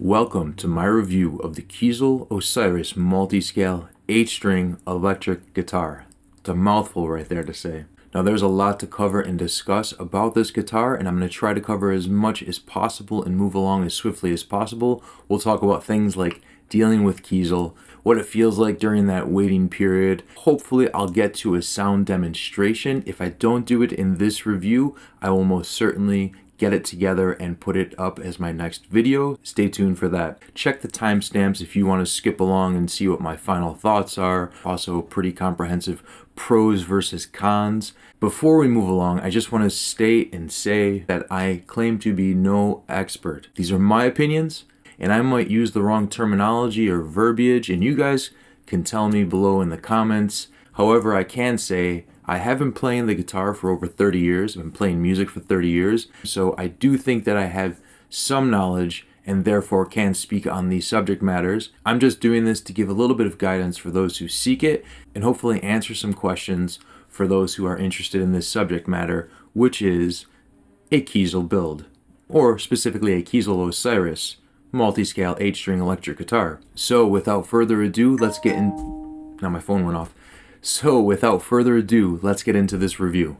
Welcome to my review of the Kiesel Osiris Multiscale 8-string electric guitar. It's a mouthful right there to say. Now there's a lot to cover and discuss about this guitar, and I'm going to try to cover as much as possible and move along as swiftly as possible. We'll talk about things like dealing with Kiesel, what it feels like during that waiting period. Hopefully I'll get to a sound demonstration. If I don't do it in this review, I will most certainly get it together and put it up as my next video. Stay tuned for that. Check the timestamps if you want to skip along and see what my final thoughts are. Also pretty comprehensive pros versus cons. Before we move along, I just want to state and say that I claim to be no expert. These are my opinions, and I might use the wrong terminology or verbiage, and you guys can tell me below in the comments. However, I can say I have been playing the guitar for over 30 years. I've been playing music for 30 years. So I do think that I have some knowledge and therefore can speak on these subject matters. I'm just doing this to give a little bit of guidance for those who seek it and hopefully answer some questions for those who are interested in this subject matter, which is a Kiesel build, or specifically a Kiesel Osiris Multiscale 8-string electric guitar. So without further ado, let's get in. Now my phone went off. So without further ado, let's get into this review.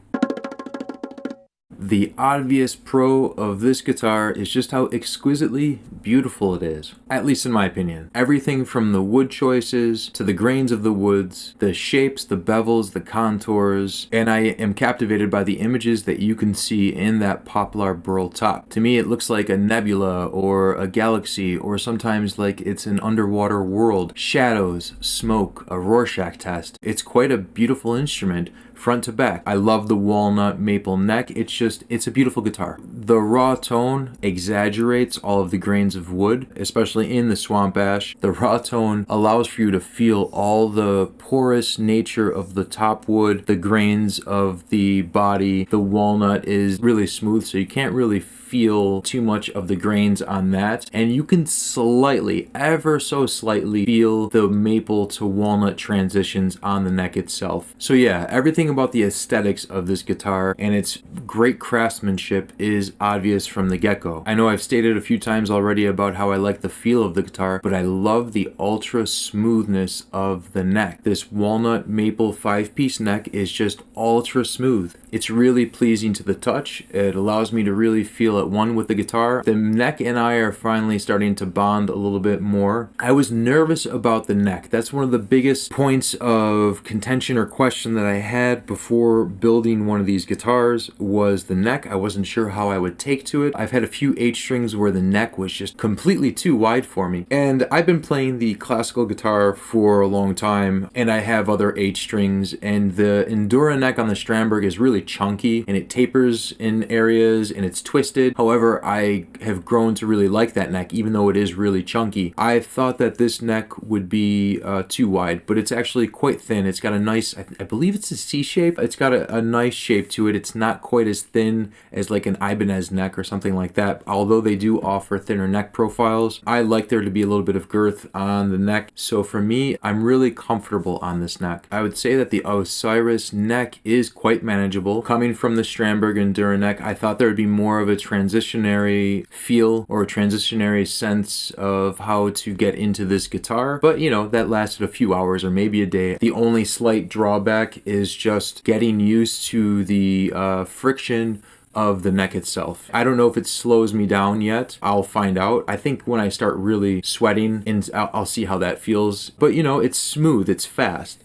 The obvious pro of this guitar is just how exquisitely beautiful it is, at least in my opinion. Everything from the wood choices to the grains of the woods, the shapes, the bevels, the contours, and I am captivated by the images that you can see in that poplar burl top. To me, it looks like a nebula or a galaxy, or sometimes like it's an underwater world. Shadows, smoke, a Rorschach test. It's quite a beautiful instrument front to back. I love the walnut maple neck. It's a beautiful guitar. The raw tone exaggerates all of the grains of wood, especially in the swamp ash. The raw tone allows for you to feel all the porous nature of the top wood, the grains of the body. The walnut is really smooth, so you can't really feel too much of the grains on that, and you can slightly, ever so slightly, feel the maple to walnut transitions on the neck itself. So yeah, everything about the aesthetics of this guitar and its great craftsmanship is obvious from the get-go. I know I've stated a few times already about how I like the feel of the guitar, but I love the ultra smoothness of the neck. This walnut maple 5-piece neck is just ultra smooth. It's really pleasing to the touch. It allows me to really feel at one with the guitar. The neck and I are finally starting to bond a little bit more. I was nervous about the neck. That's one of the biggest points of contention or question that I had before building one of these guitars was the neck. I wasn't sure how I would take to it. I've had a few 8-strings where the neck was just completely too wide for me. And I've been playing the classical guitar for a long time, and I have other 8-strings, and the Endura neck on the Strandberg is really chunky and it tapers in areas and it's twisted. However, I have grown to really like that neck, even though it is really chunky. I thought that this neck would be too wide, but it's actually quite thin. It's got a nice, I believe it's a C shape. It's got a nice shape to it. It's not quite as thin as like an Ibanez neck or something like that, although they do offer thinner neck profiles. I like there to be a little bit of girth on the neck. So for me, I'm really comfortable on this neck. I would say that the Osiris neck is quite manageable. Coming from the Strandberg Endura neck, I thought there would be more of a transitionary feel or a transitionary sense of how to get into this guitar. But you know, that lasted a few hours or maybe a day. The only slight drawback is just getting used to the friction of the neck itself. I don't know if it slows me down yet. I'll find out. I think when I start really sweating, and I'll see how that feels. But you know, it's smooth, it's fast.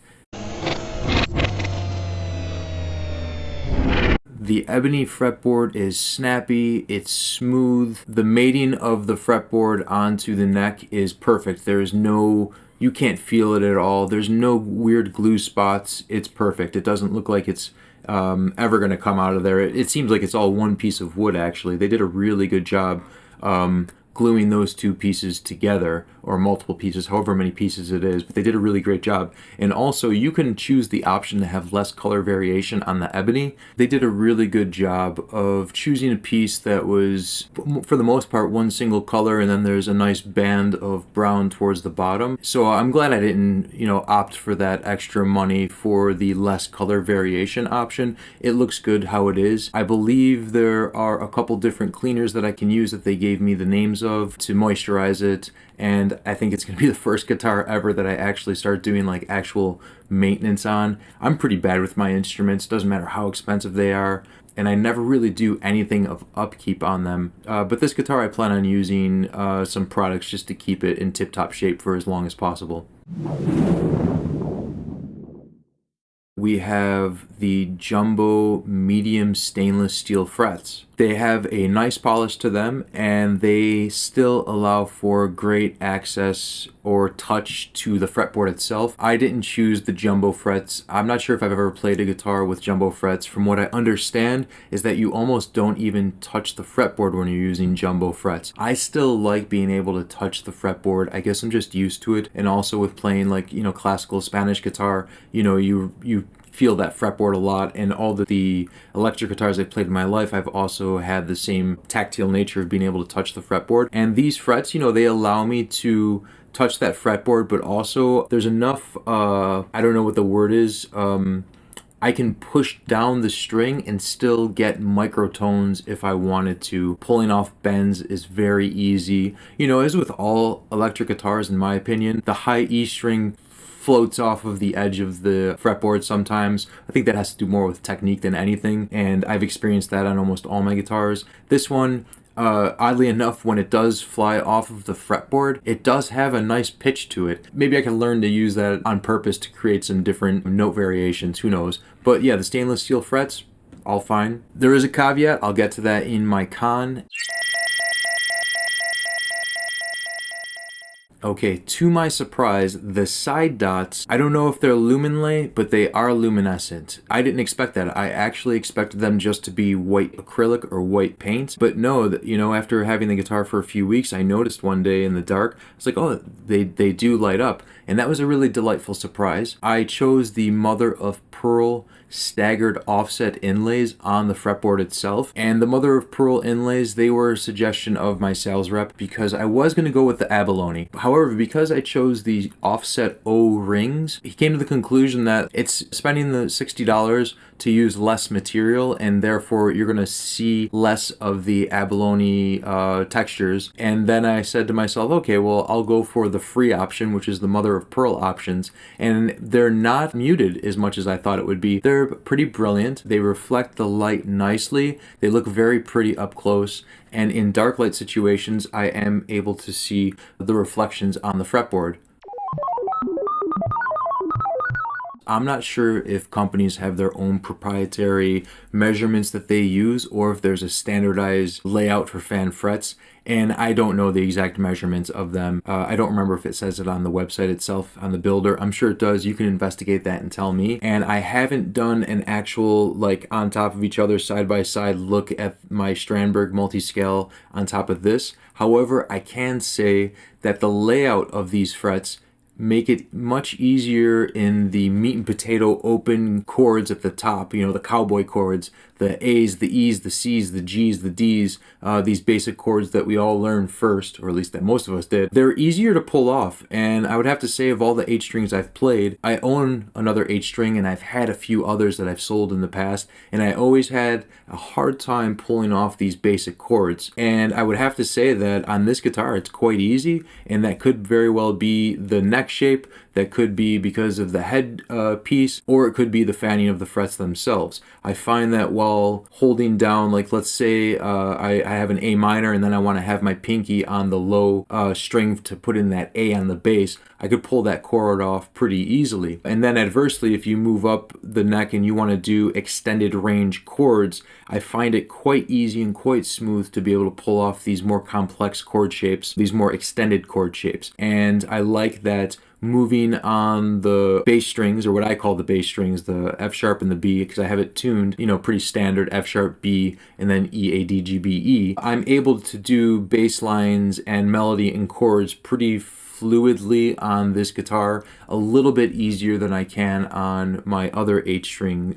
The ebony fretboard is snappy, it's smooth. The mating of the fretboard onto the neck is perfect. You can't feel it at all. There's no weird glue spots. It's perfect. It doesn't look like it's ever gonna come out of there. It seems like it's all one piece of wood actually. They did a really good job gluing those two pieces together or multiple pieces, however many pieces it is, but they did a really great job. And also you can choose the option to have less color variation on the ebony. They did a really good job of choosing a piece that was, for the most part, one single color, and then there's a nice band of brown towards the bottom. So I'm glad I didn't, opt for that extra money for the less color variation option. It looks good how it is. I believe there are a couple different cleaners that I can use that they gave me the names of to moisturize it, and I think it's going to be the first guitar ever that I actually start doing like actual maintenance on. I'm pretty bad with my instruments, doesn't matter how expensive they are, and I never really do anything of upkeep on them. But this guitar I plan on using some products just to keep it in tip-top shape for as long as possible. We have the Jumbo medium stainless steel frets. They have a nice polish to them, and they still allow for great access or touch to the fretboard itself. I didn't choose the jumbo frets. I'm not sure if I've ever played a guitar with jumbo frets. From what I understand is that you almost don't even touch the fretboard when you're using jumbo frets. I still like being able to touch the fretboard. I guess I'm just used to it, and also with playing like, classical Spanish guitar, you feel that fretboard a lot, and all the electric guitars I've played in my life, I've also had the same tactile nature of being able to touch the fretboard. And these frets, they allow me to touch that fretboard, but also there's enough, I don't know what the word is, I can push down the string and still get microtones if I wanted to. Pulling off bends is very easy. As with all electric guitars, in my opinion, the high E string floats off of the edge of the fretboard sometimes. I think that has to do more with technique than anything, and I've experienced that on almost all my guitars. This one, oddly enough, when it does fly off of the fretboard, it does have a nice pitch to it. Maybe I can learn to use that on purpose to create some different note variations, who knows. But yeah, the stainless steel frets, all fine. There is a caveat, I'll get to that in my con. Okay, to my surprise, the side dots, I don't know if they're luminlay, but they are luminescent. I didn't expect that. I actually expected them just to be white acrylic or white paint. But no, after having the guitar for a few weeks, I noticed one day in the dark, I was like, oh, they do light up. And that was a really delightful surprise. I chose the mother of pearl staggered offset inlays on the fretboard itself, and the mother of pearl inlays, they were a suggestion of my sales rep because I was going to go with the abalone. However, because I chose the offset O rings, he came to the conclusion that it's spending the $60 to use less material, and therefore you're going to see less of the abalone textures. And then I said to myself, okay, well, I'll go for the free option, which is the mother of pearl options, and they're not muted as much as I thought it would be. They're pretty brilliant. They reflect the light nicely. They look very pretty up close, and in dark light situations I am able to see the reflections on the fretboard. I'm not sure if companies have their own proprietary measurements that they use, or if there's a standardized layout for fan frets, and I don't know the exact measurements of them. I don't remember if it says it on the website itself, on the builder. I'm sure it does. You can investigate that and tell me. And I haven't done an actual, like, on top of each other, side-by-side look at my Strandberg Multiscale on top of this. However, I can say that the layout of these frets make it much easier in the meat and potato open chords at the top, the cowboy chords, the A's, the E's, the C's, the G's, the D's, these basic chords that we all learned first, or at least that most of us did. They're easier to pull off, and I would have to say of all the H strings I've played, I own another H string, and I've had a few others that I've sold in the past, and I always had a hard time pulling off these basic chords. And I would have to say that on this guitar, it's quite easy, and that could very well be the neck shape, that could be because of the head piece, or it could be the fanning of the frets themselves. I find that while holding down, like let's say I have an A minor and then I want to have my pinky on the low string to put in that A on the bass, I could pull that chord off pretty easily. And then adversely, if you move up the neck and you want to do extended range chords, I find it quite easy and quite smooth to be able to pull off these more complex chord shapes, these more extended chord shapes. And I like that moving on the bass strings, or what I call the bass strings, the F sharp and the B, because I have it tuned, pretty standard F sharp, B, and then E, A, D, G, B, E. I'm able to do bass lines and melody and chords pretty fluidly on this guitar, a little bit easier than I can on my other 8-string.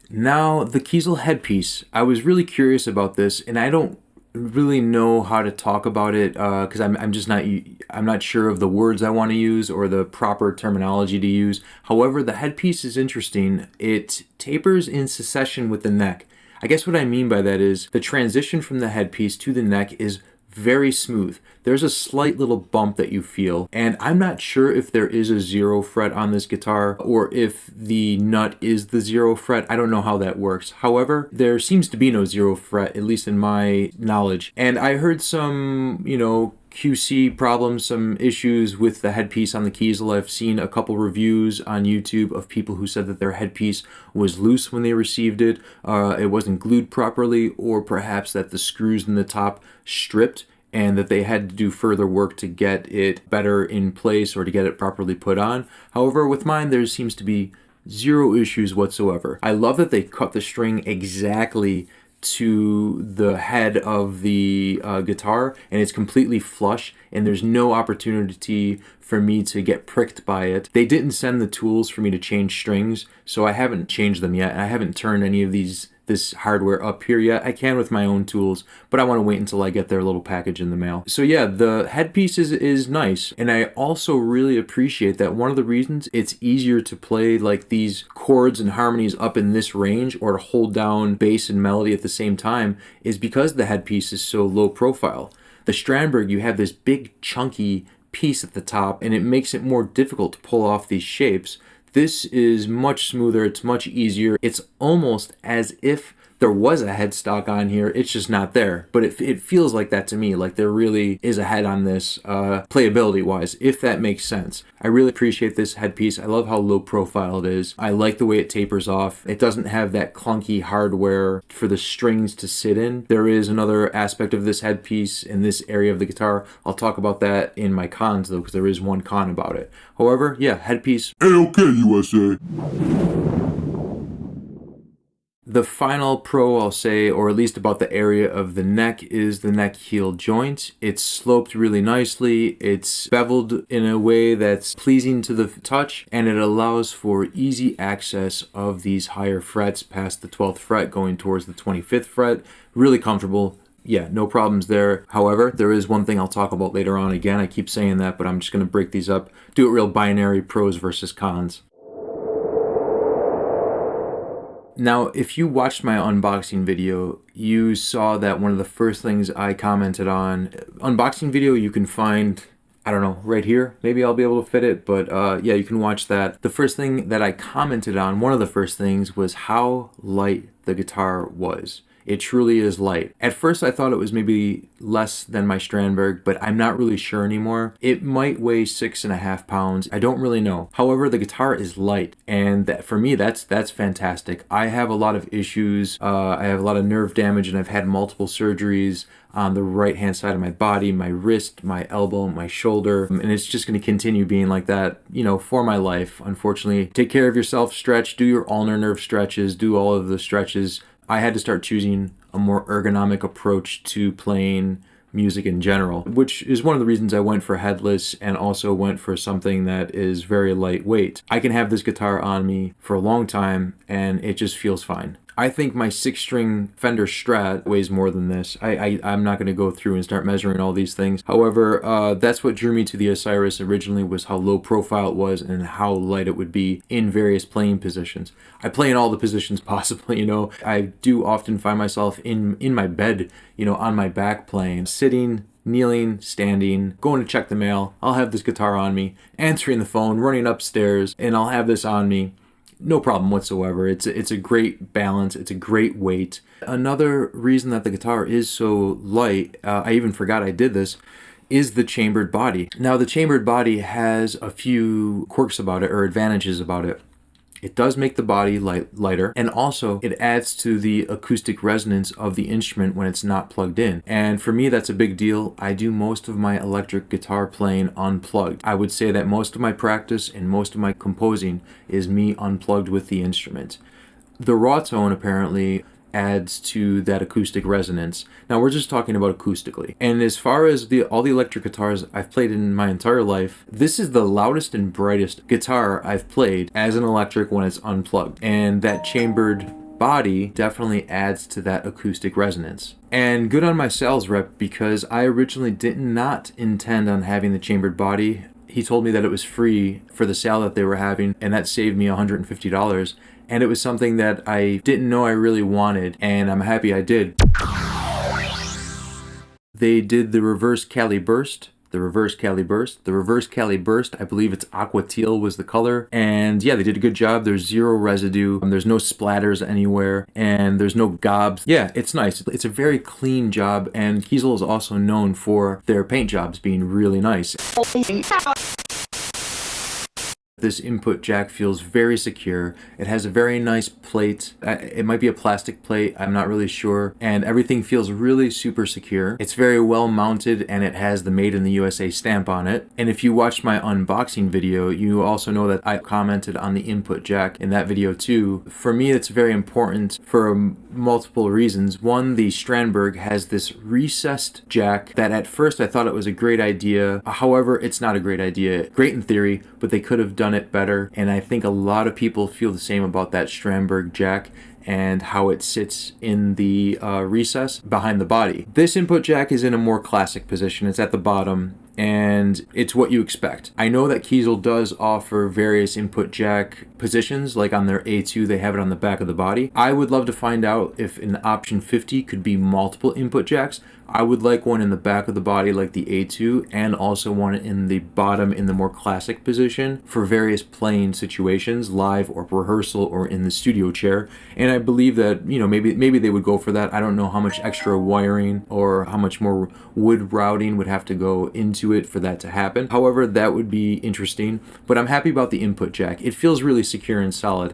Now, the Kiesel headpiece. I was really curious about this, and I don't really know how to talk about it because I'm not sure of the words I want to use or the proper terminology to use. However, the headpiece is interesting. It tapers in succession with the neck. I guess what I mean by that is the transition from the headpiece to the neck is very smooth. There's a slight little bump that you feel, and I'm not sure if there is a 0 fret on this guitar or if the nut is the 0 fret. I don't know how that works. However, there seems to be no 0 fret, at least in my knowledge. And I heard some, QC problems, some issues with the headpiece on the Kiesel. I've seen a couple reviews on YouTube of people who said that their headpiece was loose when they received it, it wasn't glued properly, or perhaps that the screws in the top stripped and that they had to do further work to get it better in place or to get it properly put on. However, with mine, there seems to be 0 issues whatsoever. I love that they cut the string exactly to the head of the guitar, and it's completely flush, and there's no opportunity for me to get pricked by it. They didn't send the tools for me to change strings, so I haven't changed them yet. I haven't turned any of this hardware up here yet. I can with my own tools, but I want to wait until I get their little package in the mail. So yeah, the headpiece is nice, and I also really appreciate that one of the reasons it's easier to play like these chords and harmonies up in this range or to hold down bass and melody at the same time is because the headpiece is so low profile. The Strandberg, you have this big chunky piece at the top, and it makes it more difficult to pull off these shapes. This is much smoother, it's much easier. It's almost as if there was a headstock on here, it's just not there. But it feels like that to me, like there really is a head on this, playability wise, if that makes sense. I really appreciate this headpiece. I love how low profile it is. I like the way it tapers off. It doesn't have that clunky hardware for the strings to sit in. There is another aspect of this headpiece in this area of the guitar. I'll talk about that in my cons though, because there is one con about it. However, yeah, headpiece. A-OK, USA. The final pro I'll say, or at least about the area of the neck, is the neck heel joint. It's sloped really nicely, it's beveled in a way that's pleasing to the touch, and it allows for easy access of these higher frets past the 12th fret going towards the 25th fret. Really comfortable. Yeah, no problems there. However, there is one thing I'll talk about later on. Again, I keep saying that, but I'm just going to break these up, do it real binary, pros versus cons. Now, if you watched my unboxing video, you saw that one of the first things I commented on, unboxing video you can find, I don't know, right here. Maybe I'll be able to fit it, but yeah, you can watch that. The first thing that I commented on, one of the first things, was how light the guitar was. It truly is light. At first I thought it was maybe less than my Strandberg, but I'm not really sure anymore. It might weigh 6.5 pounds. I don't really know. However, the guitar is light, and that, for me, that's fantastic. I have a lot of issues. I have a lot of nerve damage, and I've had multiple surgeries on the right hand side of my body, my wrist, my elbow, my shoulder, and it's just going to continue being like that, for my life, unfortunately. Take care of yourself, stretch, do your ulnar nerve stretches, do all of the stretches. I had to start choosing a more ergonomic approach to playing music in general, which is one of the reasons I went for headless and also went for something that is very lightweight. I can have this guitar on me for a long time and it just feels fine. I think my 6-string Fender Strat weighs more than this. I'm not going to go through and start measuring all these things. However, that's what drew me to the Osiris originally, was how low profile it was and how light it would be in various playing positions. I play in all the positions possible, I do often find myself in my bed, on my back playing, sitting, kneeling, standing, going to check the mail. I'll have this guitar on me, answering the phone, running upstairs, and I'll have this on me. No problem whatsoever. It's a great balance. It's a great weight. Another reason that the guitar is so light, I even forgot I did this, is the chambered body. Now, the chambered body has a few quirks about it, or advantages about it. It does make the body lighter, and also it adds to the acoustic resonance of the instrument when it's not plugged in. And for me, that's a big deal. I do most of my electric guitar playing unplugged. I would say that most of my practice and most of my composing is me unplugged with the instrument. The raw tone apparently adds to that acoustic resonance. Now we're just talking about acoustically. And as far as all the electric guitars I've played in my entire life, this is the loudest and brightest guitar I've played as an electric when it's unplugged. And that chambered body definitely adds to that acoustic resonance. And good on my sales rep, because I originally did not intend on having the chambered body. He told me that it was free for the sale that they were having, and that saved me $150. And it was something that I didn't know I really wanted, and I'm happy I did. They did the reverse Cali burst, the reverse Cali burst. The reverse Cali burst, I believe it's aqua teal was the color. And yeah, they did a good job. There's zero residue. There's no splatters anywhere, and there's no gobs. Yeah, it's nice. It's a very clean job, and Kiesel is also known for their paint jobs being really nice. This input jack feels very secure. It has a very nice plate. It might be a plastic plate, I'm not really sure. And everything feels really super secure. It's very well mounted, and it has the Made in the USA stamp on it. And if you watched my unboxing video, you also know that I commented on the input jack in that video too. For me, it's very important for multiple reasons. One, the Strandberg has this recessed jack that at first I thought it was a great idea. However, it's not a great idea. Great in theory, but they could have done it better, and I think a lot of people feel the same about that Strandberg jack and how it sits in the recess behind the body. This input jack is in a more classic position. It's at the bottom, and it's what you expect. I know that Kiesel does offer various input jack positions, like on their A2 they have it on the back of the body. I would love to find out if in option 50 could be multiple input jacks. I would like one in the back of the body like the A2, and also one in the bottom in the more classic position for various playing situations, live or rehearsal or in the studio chair. And I believe that, you know, maybe they would go for that. I don't know how much extra wiring or how much more wood routing would have to go into it for that to happen. However, that would be interesting, but I'm happy about the input jack. It feels really secure and solid.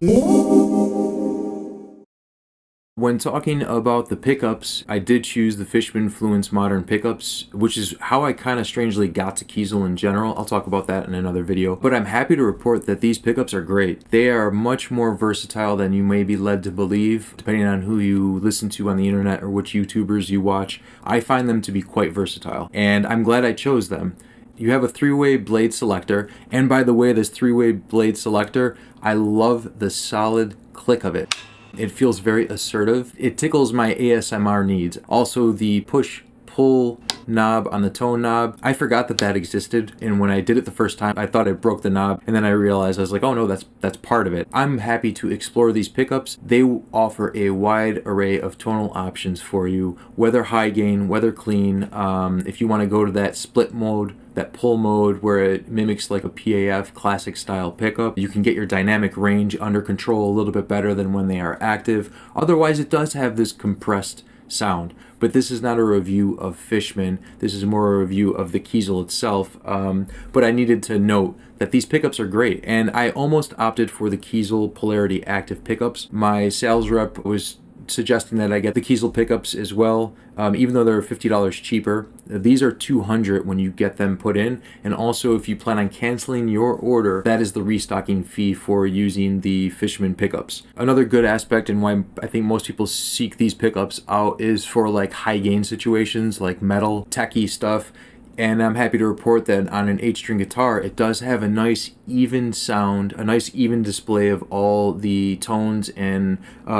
When talking about the pickups, I did choose the FISHMAN FLUENCE Modern pickups, which is how I kind of strangely got to Kiesel in general. I'll talk about that in another video. But I'm happy to report that these pickups are great. They are much more versatile than you may be led to believe, depending on who you listen to on the internet or which YouTubers you watch. I find them to be quite versatile, and I'm glad I chose them. You have a three-way blade selector, and by the way, this three-way blade selector, I love the solid click of it. It feels very assertive. It tickles my ASMR needs. Also, the push-pull knob on the tone knob, I forgot that that existed, and when I did it the first time, I thought I broke the knob, and then I realized, I was like, oh no, that's part of it. I'm happy to explore these pickups. They offer a wide array of tonal options for you, whether high gain, whether clean. If you want to go to that split mode, that pull mode where it mimics like a PAF classic style pickup, you can get your dynamic range under control a little bit better than when they are active. Otherwise, it does have this compressed sound. But this is not a review of FISHMAN. This is more a review of the Kiesel itself. But I needed to note that these pickups are great, and I almost opted for the Kiesel Polarity Active pickups. My sales rep was suggesting that I get the Kiesel pickups as well, even though they're $50 cheaper. These are $200 when you get them put in, and also if you plan on canceling your order, that is the restocking fee for using the FISHMAN pickups. Another good aspect, and why I think most people seek these pickups out, is for like high gain situations, like metal, techie stuff. And I'm happy to report that on an 8-string guitar, it does have a nice even sound, a nice even display of all the tones and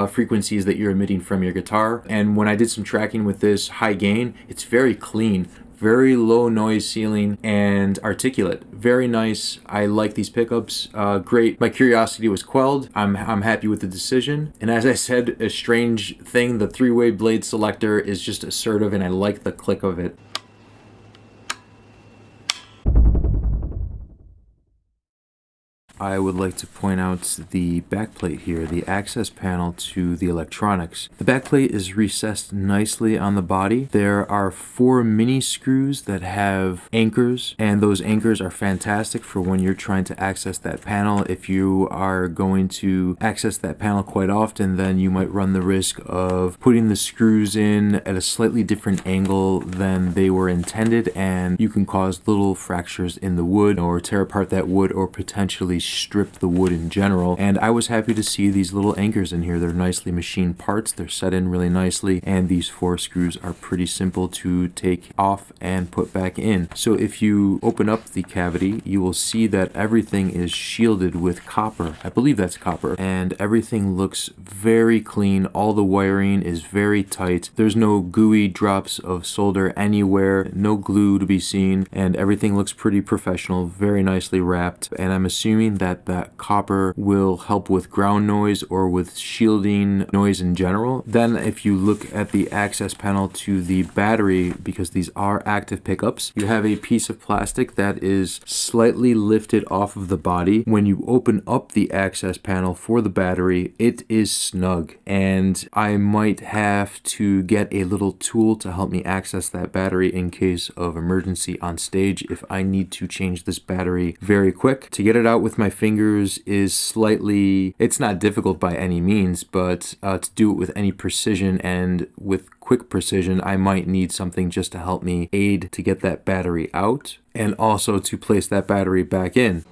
frequencies that you're emitting from your guitar. And when I did some tracking with this high gain, it's very clean, very low noise ceiling and articulate. Very nice. I like these pickups. Great. My curiosity was quelled. I'm happy with the decision. And as I said, a strange thing, the three-way blade selector is just assertive, and I like the click of it. I would like to point out the backplate here, the access panel to the electronics. The backplate is recessed nicely on the body. There are 4 mini screws that have anchors, and those anchors are fantastic for when you're trying to access that panel. If you are going to access that panel quite often, then you might run the risk of putting the screws in at a slightly different angle than they were intended, and you can cause little fractures in the wood or tear apart that wood or potentially strip the wood in general. And I was happy to see these little anchors in here. They're nicely machined parts. They're set in really nicely, and these 4 screws are pretty simple to take off and put back in. So if you open up the cavity, you will see that everything is shielded with copper. I believe that's copper, and everything looks very clean. All the wiring is very tight. There's no gooey drops of solder anywhere, no glue to be seen, and everything looks pretty professional, very nicely wrapped. And I'm assuming that that copper will help with ground noise or with shielding noise in general. Then if you look at the access panel to the battery, because these are active pickups, you have a piece of plastic that is slightly lifted off of the body. When you open up the access panel for the battery, it is snug, and I might have to get a little tool to help me access that battery in case of emergency on stage if I need to change this battery very quick. To get it out with my fingers is slightly, it's not difficult by any means, but to do it with any precision and with quick precision, I might need something just to help me aid to get that battery out and also to place that battery back in.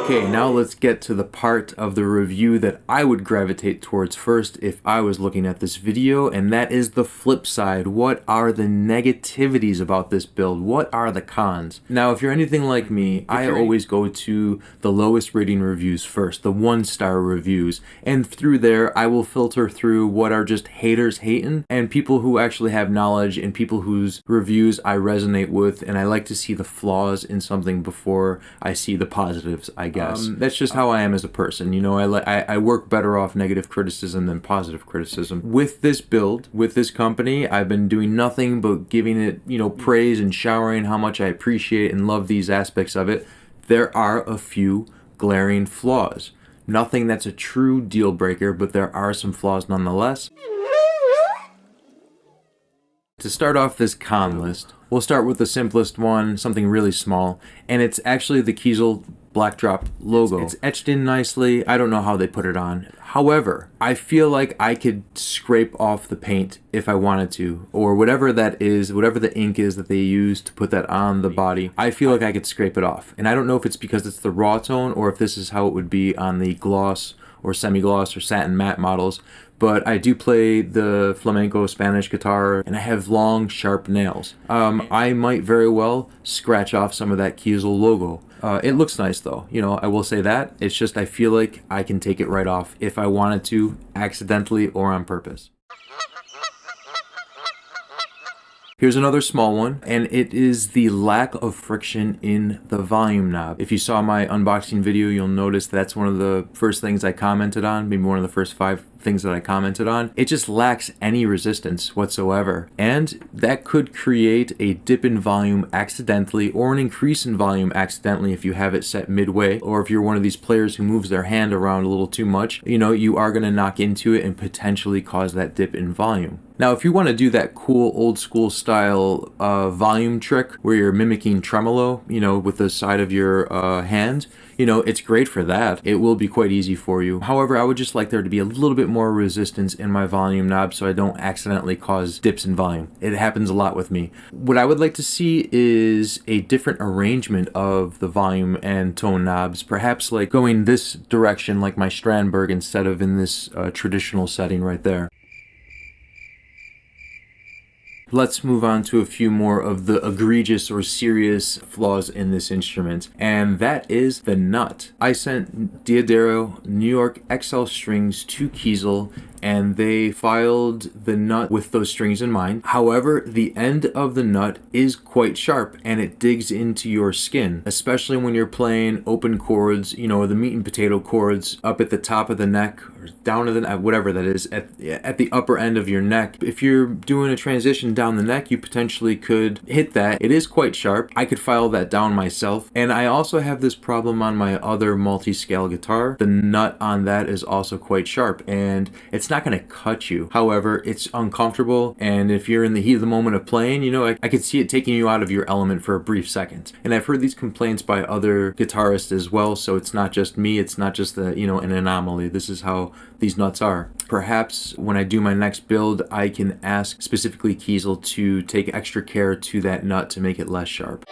Okay, now let's get to the part of the review that I would gravitate towards first if I was looking at this video, and that is the flip side. What are the negativities about this build? What are the cons? Now, if you're anything like me, I always go to the lowest rating reviews first, the 1-star reviews, and through there, I will filter through what are just haters hating and people who actually have knowledge and people whose reviews I resonate with, and I like to see the flaws in something before I see the positives, I guess. That's just how I am as a person. You know, I work better off negative criticism than positive criticism. With this build, with this company, I've been doing nothing but giving it, you know, praise and showering how much I appreciate and love these aspects of it. There are a few glaring flaws. Nothing that's a true deal breaker, but there are some flaws nonetheless. To start off this con list, we'll start with the simplest one, something really small, and it's actually the Kiesel BLACKDROP logo. It's etched in nicely. I don't know how they put it on. However, I feel like I could scrape off the paint if I wanted to, or whatever that is, whatever the ink is that they use to put that on the body. I feel like I could scrape it off. And I don't know if it's because it's the raw tone or if this is how it would be on the gloss or semi-gloss or satin matte models. But I do play the flamenco Spanish guitar, and I have long, sharp nails. I might very well scratch off some of that Kiesel logo. It looks nice though, you know, I will say that. It's just I feel like I can take it right off if I wanted to, accidentally or on purpose. Here's another small one, and it is the lack of friction in the volume knob. If you saw my unboxing video, you'll notice that's one of the first things I commented on, maybe one of the first 5 things that I commented on. It just lacks any resistance whatsoever, and that could create a dip in volume accidentally or an increase in volume accidentally if you have it set midway, or if you're one of these players who moves their hand around a little too much. You know, you are going to knock into it and potentially cause that dip in volume. Now, if you want to do that cool old school style volume trick where you're mimicking tremolo, you know, with the side of your hand, you know, it's great for that. It will be quite easy for you. However, I would just like there to be a little bit more resistance in my volume knob so I don't accidentally cause dips in volume. It happens a lot with me. What I would like to see is a different arrangement of the volume and tone knobs, perhaps like going this direction like my Strandberg instead of in this traditional setting right there. Let's move on to a few more of the egregious or serious flaws in this instrument, and that is the nut. I sent Diodero New York XL strings to Kiesel, and they filed the nut with those strings in mind. However, the end of the nut is quite sharp and it digs into your skin, especially when you're playing open chords, you know, the meat and potato chords up at the top of the neck or down to the neck, whatever that is, at the upper end of your neck. If you're doing a transition down the neck, you potentially could hit that. It is quite sharp. I could file that down myself. And I also have this problem on my other multi-scale guitar. The nut on that is also quite sharp, and it's not going to cut you. However, it's uncomfortable, and if you're in the heat of the moment of playing, you know, I could see it taking you out of your element for a brief second. And I've heard these complaints by other guitarists as well, so it's not just me, it's not just the, you know, an anomaly. This is how these nuts are. Perhaps when I do my next build, I can ask specifically Kiesel to take extra care to that nut to make it less sharp.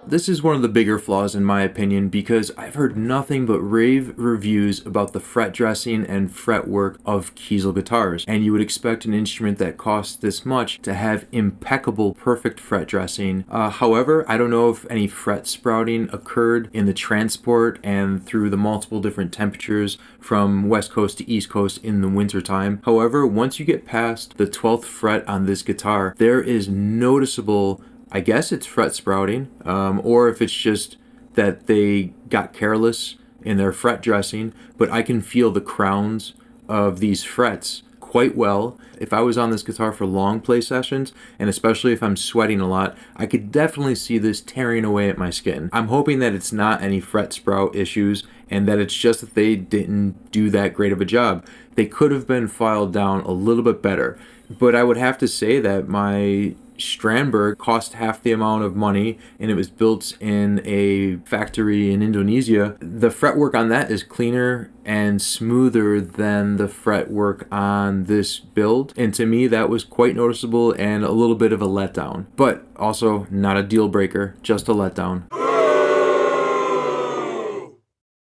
This is one of the bigger flaws in my opinion, because I've heard nothing but rave reviews about the fret dressing and fretwork of Kiesel guitars, and you would expect an instrument that costs this much to have impeccable, perfect fret dressing. However, I don't know if any fret sprouting occurred in the transport and through the multiple different temperatures from West Coast to East Coast in the winter time. However, once you get past the 12th fret on this guitar, there is noticeable, I guess it's fret sprouting, or if it's just that they got careless in their fret dressing, but I can feel the crowns of these frets quite well. If I was on this guitar for long play sessions, and especially if I'm sweating a lot, I could definitely see this tearing away at my skin. I'm hoping that it's not any fret sprout issues, and that it's just that they didn't do that great of a job. They could have been filed down a little bit better, but I would have to say that my Strandberg cost half the amount of money, and it was built in a factory in Indonesia. The fretwork on that is cleaner and smoother than the fretwork on this build, and to me that was quite noticeable and a little bit of a letdown, but also not a deal breaker, just a letdown.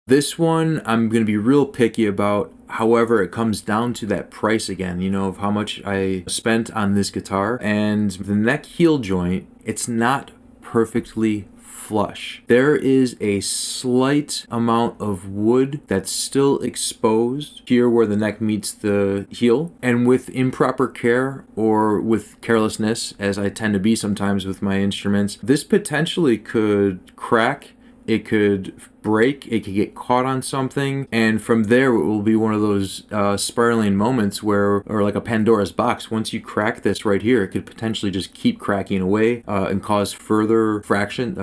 This one I'm going to be real picky about. However, it comes down to that price again, you know, of how much I spent on this guitar. And the neck heel joint, it's not perfectly flush. There is a slight amount of wood that's still exposed here where the neck meets the heel. And with improper care, or with carelessness, as I tend to be sometimes with my instruments, this potentially could crack. It could break, it could get caught on something, and from there it will be one of those spiraling moments where, or like a Pandora's box, once you crack this right here, it could potentially just keep cracking away and cause further fractures,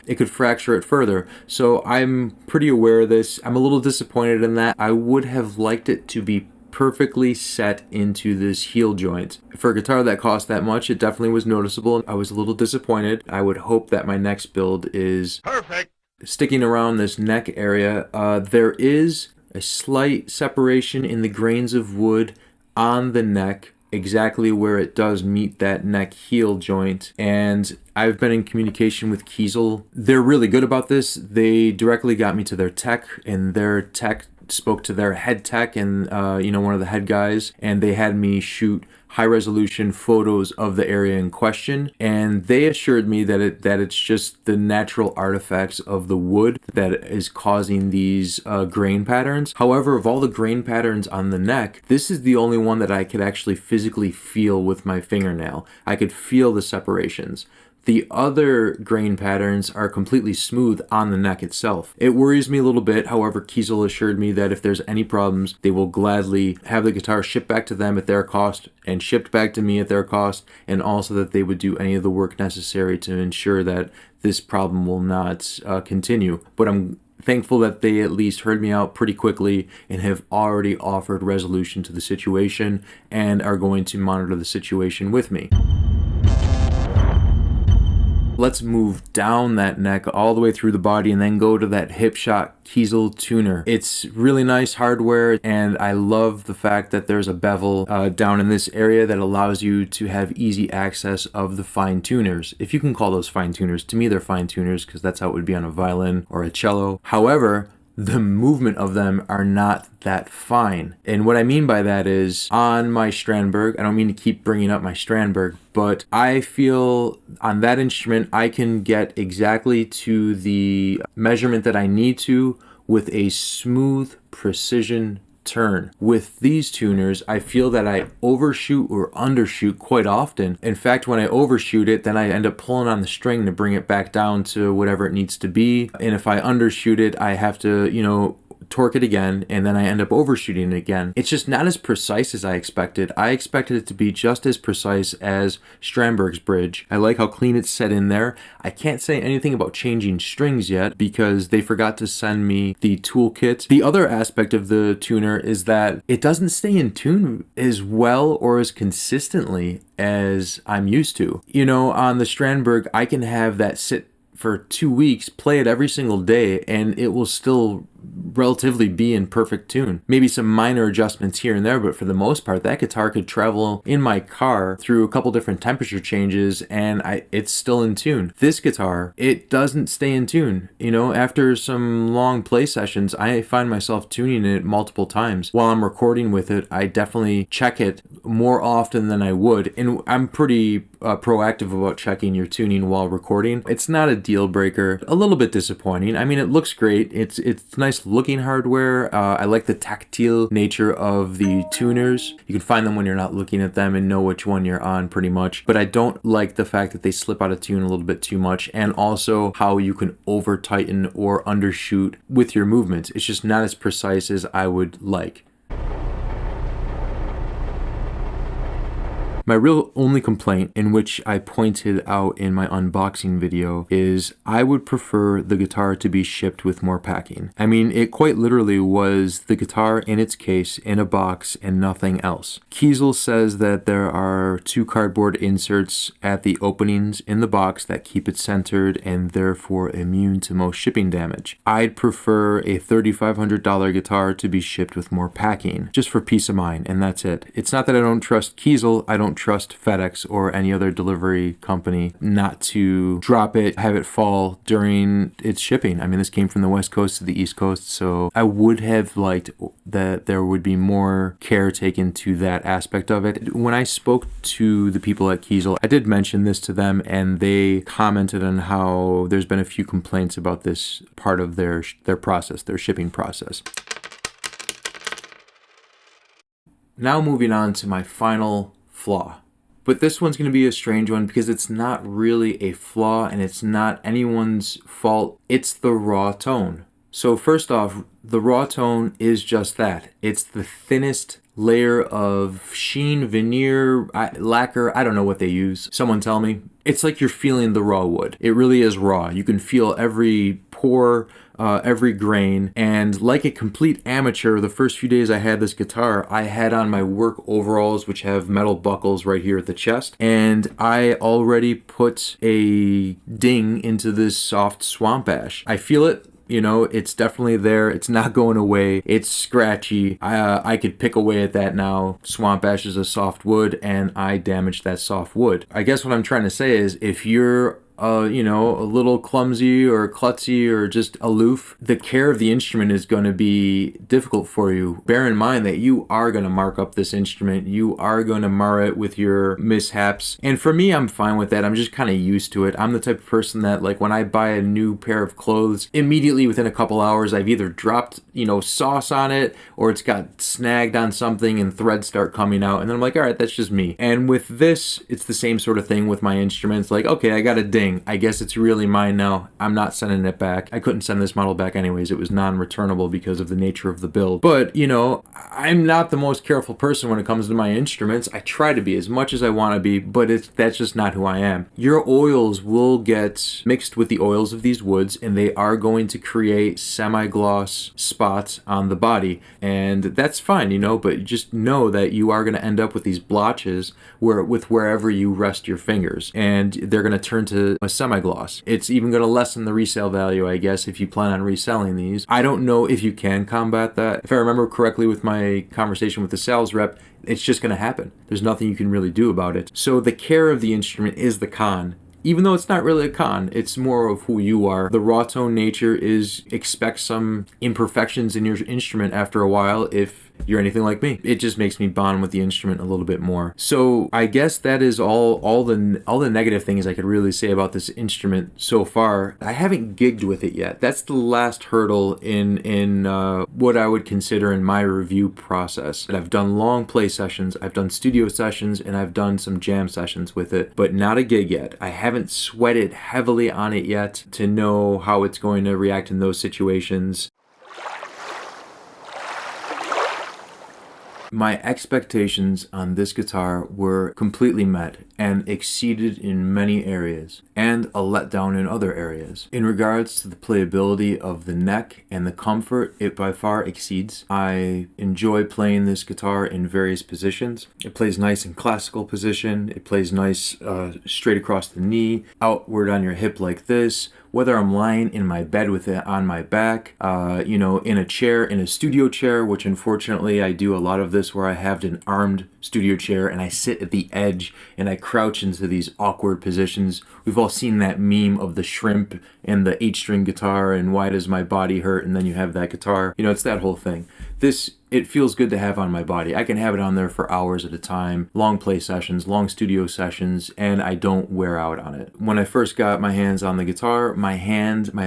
it could fracture it further. So I'm pretty aware of this. I'm a little disappointed in that. I would have liked it to be perfectly set into this heel joint. For a guitar that cost that much, it definitely was noticeable. I was a little disappointed. I would hope that my next build is perfect. Sticking around this neck area, there is a slight separation in the grains of wood on the neck, exactly where it does meet that neck heel joint, and I've been in communication with Kiesel. They're really good about this. They directly got me to their tech, and their tech spoke to their head tech and you know, one of the head guys, and they had me shoot high resolution photos of the area in question, and they assured me that it's just the natural artifacts of the wood that is causing these grain patterns. However, of all the grain patterns on the neck, this is the only one that I could actually physically feel with my fingernail. I could feel the separations. The other grain patterns are completely smooth on the neck itself. It worries me a little bit. However, Kiesel assured me that if there's any problems, they will gladly have the guitar shipped back to them at their cost and shipped back to me at their cost, and also that they would do any of the work necessary to ensure that this problem will not continue. But I'm thankful that they at least heard me out pretty quickly and have already offered resolution to the situation and are going to monitor the situation with me. Let's move down that neck all the way through the body and then go to that HIPSHOT Kiesel tuner. It's really nice hardware, and I love the fact that there's a bevel down in this area that allows you to have easy access of the fine tuners. If you can call those fine tuners. To me, they're fine tuners because that's how it would be on a violin or a cello. However, the movement of them are not that fine. And what I mean by that is, on my Strandberg, I don't mean to keep bringing up my Strandberg, but I feel on that instrument I can get exactly to the measurement that I need to with a smooth precision turn. With these tuners, I feel that I overshoot or undershoot quite often. In fact, when I overshoot it, then I end up pulling on the string to bring it back down to whatever it needs to be. And if I undershoot it, I have to, you know, torque it again, and then I end up overshooting it again. It's just not as precise as I expected. I expected it to be just as precise as Strandberg's bridge. I like how clean it's set in there. I can't say anything about changing strings yet because they forgot to send me the toolkit. The other aspect of the tuner is that it doesn't stay in tune as well or as consistently as I'm used to. You know, on the Strandberg, I can have that sit for 2 weeks, play it every single day, and it will still relatively be in perfect tune. Maybe some minor adjustments here and there, but for the most part, that guitar could travel in my car through a couple different temperature changes and it's still in tune. This guitar, it doesn't stay in tune. You know, after some long play sessions, I find myself tuning it multiple times. While I'm recording with it, I definitely check it more often than I would, and I'm pretty proactive about checking your tuning while recording. It's not a deal breaker. A little bit disappointing. I mean, it looks great. It's nice looking hardware. I like the tactile nature of the tuners. You can find them when you're not looking at them and know which one you're on pretty much. But I don't like the fact that they slip out of tune a little bit too much, and also how you can over tighten or undershoot with your movements. It's just not as precise as I would like. My real only complaint, in which I pointed out in my unboxing video, is I would prefer the guitar to be shipped with more packing. I mean, it quite literally was the guitar in its case, in a box, and nothing else. Kiesel says that there are 2 cardboard inserts at the openings in the box that keep it centered and therefore immune to most shipping damage. I'd prefer a $3,500 guitar to be shipped with more packing, just for peace of mind, and that's it. It's not that I don't trust Kiesel, I don't trust FedEx or any other delivery company not to drop it, have it fall during its shipping. I mean, this came from the West Coast to the East Coast, so I would have liked that there would be more care taken to that aspect of it. When I spoke to the people at Kiesel, I did mention this to them, and they commented on how there's been a few complaints about this part of their process, their shipping process. Now moving on to my final flaw. But this one's going to be a strange one because it's not really a flaw and it's not anyone's fault. It's the raw tone. So first off, the raw tone is just that. It's the thinnest layer of sheen, veneer, lacquer, I don't know what they use. Someone tell me. It's like you're feeling the raw wood. It really is raw. You can feel every pore, every grain, and like a complete amateur, the first few days I had this guitar, I had on my work overalls, which have metal buckles right here at the chest, and I already put a ding into this soft swamp ash. I feel it. You know, it's definitely there. It's not going away. It's scratchy. I could pick away at that now. Swamp ash is a soft wood, and I damaged that soft wood. I guess what I'm trying to say is if you're you know, a little clumsy or klutzy or just aloof, the care of the instrument is going to be difficult for you. Bear in mind that you are going to mark up this instrument. You are going to mar it with your mishaps. And for me, I'm fine with that. I'm just kind of used to it. I'm the type of person that, like, when I buy a new pair of clothes, immediately within a couple hours, I've either dropped, you know, sauce on it or it's got snagged on something and threads start coming out. And then I'm like, all right, that's just me. And with this, it's the same sort of thing with my instruments. Like, okay, I got a ding. I guess it's really mine now. I'm not sending it back. I couldn't send this model back anyways. It was non-returnable because of the nature of the build. But, you know, I'm not the most careful person when it comes to my instruments. I try to be as much as I want to be, but that's just not who I am. Your oils will get mixed with the oils of these woods, and they are going to create semi-gloss spots on the body. And that's fine, you know, but just know that you are going to end up with these blotches wherever you rest your fingers. And they're going to turn to a semi-gloss. It's even going to lessen the resale value, I guess, if you plan on reselling these. I don't know if you can combat that. If I remember correctly with my conversation with the sales rep, it's just going to happen. There's nothing you can really do about it. So the care of the instrument is the con. Even though it's not really a con, it's more of who you are. The raw tone nature is expect some imperfections in your instrument after a while if you're anything like me. It just makes me bond with the instrument a little bit more. So I guess that is all the negative things I could really say about this instrument so far. I haven't gigged with it yet. That's the last hurdle in what I would consider in my review process. And I've done long play sessions, I've done studio sessions, and I've done some jam sessions with it, but not a gig yet. I haven't sweated heavily on it yet to know how it's going to react in those situations. My expectations on this guitar were completely met and exceeded in many areas, and a letdown in other areas. In regards to the playability of the neck and the comfort, it by far exceeds. I enjoy playing this guitar in various positions. It plays nice in classical position, it plays nice straight across the knee, outward on your hip like this, whether I'm lying in my bed with it on my back, you know, in a chair, in a studio chair, which unfortunately I do a lot of this where I have an armed studio chair and I sit at the edge and I crouch into these awkward positions. We've all seen that meme of the shrimp and the 8-string guitar and why does my body hurt, and then you have that guitar. You know, it's that whole thing. This, it feels good to have on my body. I can have it on there for hours at a time, long play sessions, long studio sessions, and I don't wear out on it. When I first got my hands on the guitar, my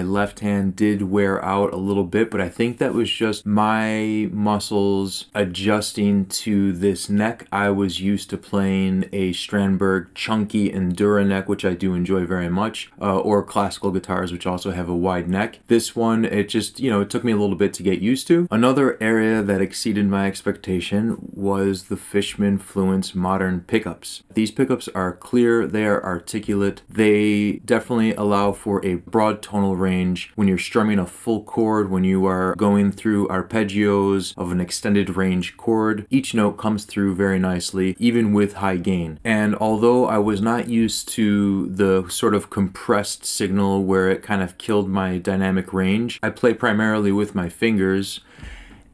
left hand did wear out a little bit, but I think that was just my muscles adjusting to this neck. I was used to playing a Strandberg chunky Endura neck, which I do enjoy very much, or classical guitars, which also have a wide neck. This one, it just, you know, it took me a little bit to get used to. Another area that exceeded my expectation was the FISHMAN FLUENCE modern pickups. These pickups are clear, they are articulate, they definitely allow for a broad tonal range when you're strumming a full chord, when you are going through arpeggios of an extended range chord. Each note comes through very nicely, even with high gain. And although I was not used to the sort of compressed signal where it kind of killed my dynamic range, I play primarily with my fingers.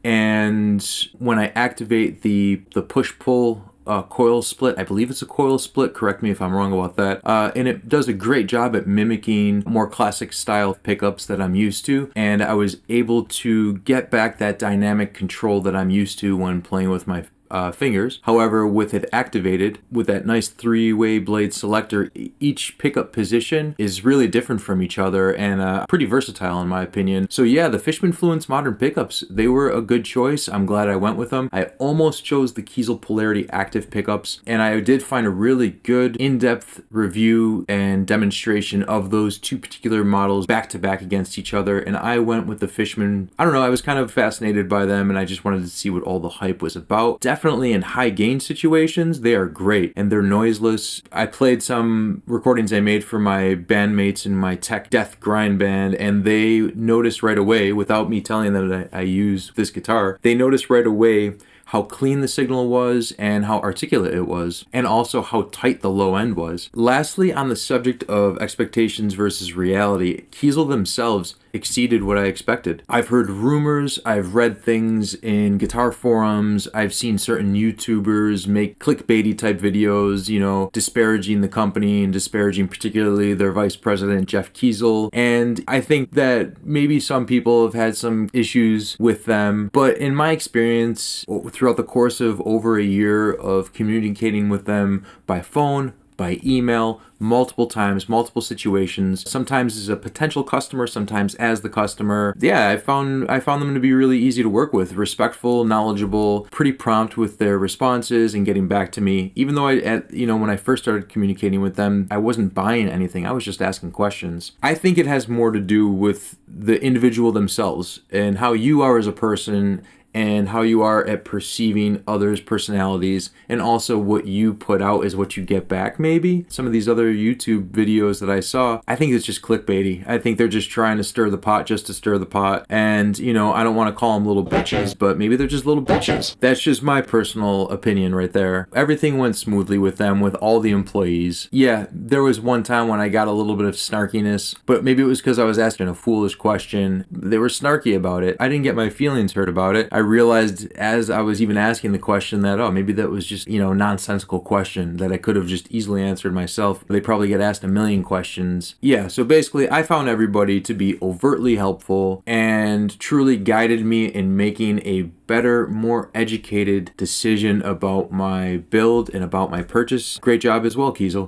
And when I activate the push-pull coil split, I believe it's a coil split, correct me if I'm wrong about that, and it does a great job at mimicking more classic style pickups that I'm used to, and I was able to get back that dynamic control that I'm used to when playing with my fingers. However, with it activated, with that nice 3-way blade selector, each pickup position is really different from each other and pretty versatile in my opinion. So yeah, the FISHMAN FLUENCE modern pickups, they were a good choice. I'm glad I went with them. I almost chose the Kiesel Polarity active pickups, and I did find a really good in-depth review and demonstration of those two particular models back to back against each other, and I went with the FISHMAN. I don't know, I was kind of fascinated by them and I just wanted to see what all the hype was about. Definitely in high gain situations, they are great and they're noiseless. I played some recordings I made for my bandmates in my tech death grind band, and they noticed right away, without me telling them that I use this guitar, they noticed right away how clean the signal was and how articulate it was, and also how tight the low end was. Lastly, on the subject of expectations versus reality, Kiesel themselves exceeded what I expected. I've heard rumors, I've read things in guitar forums, I've seen certain YouTubers make clickbaity type videos, you know, disparaging the company and disparaging particularly their vice president, Jeff Kiesel, and I think that maybe some people have had some issues with them, but in my experience, throughout the course of over a year of communicating with them by phone, by email, multiple times, multiple situations, sometimes as a potential customer, sometimes as the customer. Yeah, I found them to be really easy to work with, respectful, knowledgeable, pretty prompt with their responses and getting back to me. Even though when I first started communicating with them, I wasn't buying anything, I was just asking questions. I think it has more to do with the individual themselves and how you are as a person and how you are at perceiving others' personalities, and also what you put out is what you get back maybe. Some of these other YouTube videos that I saw, I think it's just clickbaity. I think they're just trying to stir the pot just to stir the pot, and you know, I don't want to call them little bitches, but maybe they're just little bitches. That's just my personal opinion right there. Everything went smoothly with them, with all the employees. Yeah, there was one time when I got a little bit of snarkiness, but maybe it was because I was asking a foolish question. They were snarky about it. I didn't get my feelings hurt about it. I realized as I was even asking the question that, oh, maybe that was just, you know, nonsensical question that I could have just easily answered myself. They probably get asked a million questions. Yeah, so basically I found everybody to be overtly helpful and truly guided me in making a better, more educated decision about my build and about my purchase. Great job as well, Kiesel.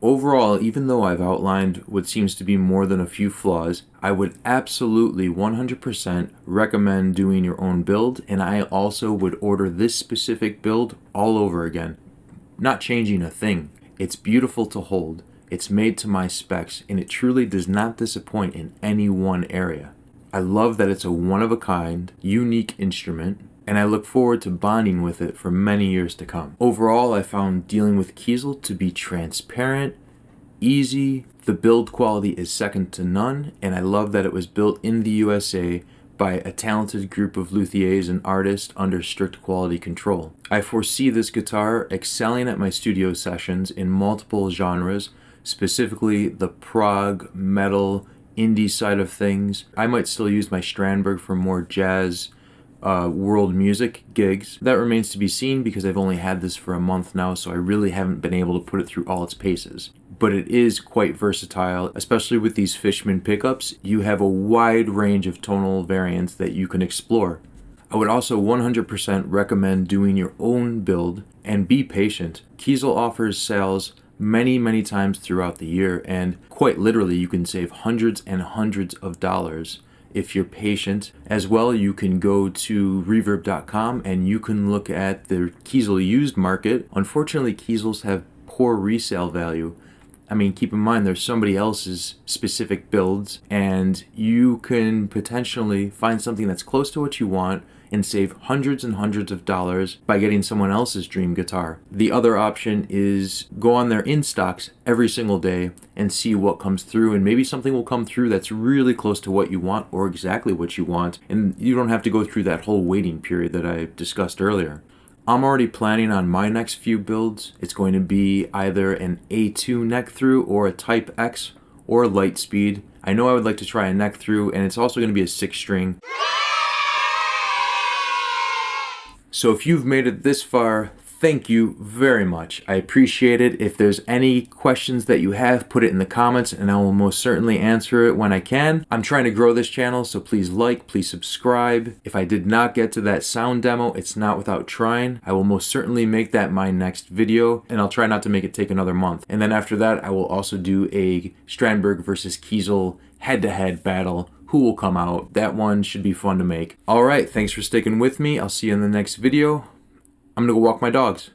Overall, even though I've outlined what seems to be more than a few flaws, I would absolutely 100% recommend doing your own build, and I also would order this specific build all over again. Not changing a thing. It's beautiful to hold, it's made to my specs, and it truly does not disappoint in any one area. I love that it's a one-of-a-kind, unique instrument, and I look forward to bonding with it for many years to come. Overall, I found dealing with Kiesel to be transparent, easy, the build quality is second to none, and I love that it was built in the USA by a talented group of luthiers and artists under strict quality control. I foresee this guitar excelling at my studio sessions in multiple genres, specifically the prog, metal, indie side of things. I might still use my Strandberg for more jazz, world music gigs. That remains to be seen because I've only had this for a month now, so I really haven't been able to put it through all its paces. But it is quite versatile, especially with these Fishman pickups. You have a wide range of tonal variants that you can explore. I would also 100% recommend doing your own build and be patient. Kiesel offers sales many times throughout the year, and quite literally you can save hundreds and hundreds of dollars if you're patient. As well, you can go to reverb.com and you can look at the Kiesel used market. Unfortunately, Kiesels have poor resale value. I mean, keep in mind there's somebody else's specific builds, and you can potentially find something that's close to what you want and save hundreds and hundreds of dollars by getting someone else's dream guitar. The other option is go on their in-stocks every single day and see what comes through, and maybe something will come through that's really close to what you want or exactly what you want, and you don't have to go through that whole waiting period that I discussed earlier. I'm already planning on my next few builds. It's going to be either an A2 neck through or a Type X or a light speed. I know I would like to try a neck through, and it's also going to be a 6-string. So if you've made it this far, thank you very much. I appreciate it. If there's any questions that you have, put it in the comments and I will most certainly answer it when I can. I'm trying to grow this channel, so please like, please subscribe. If I did not get to that sound demo, it's not without trying. I will most certainly make that my next video, and I'll try not to make it take another month. And then after that, I will also do a Strandberg versus Kiesel head-to-head battle. Who will come out? That one should be fun to make. Alright, thanks for sticking with me. I'll see you in the next video. I'm gonna go walk my dogs.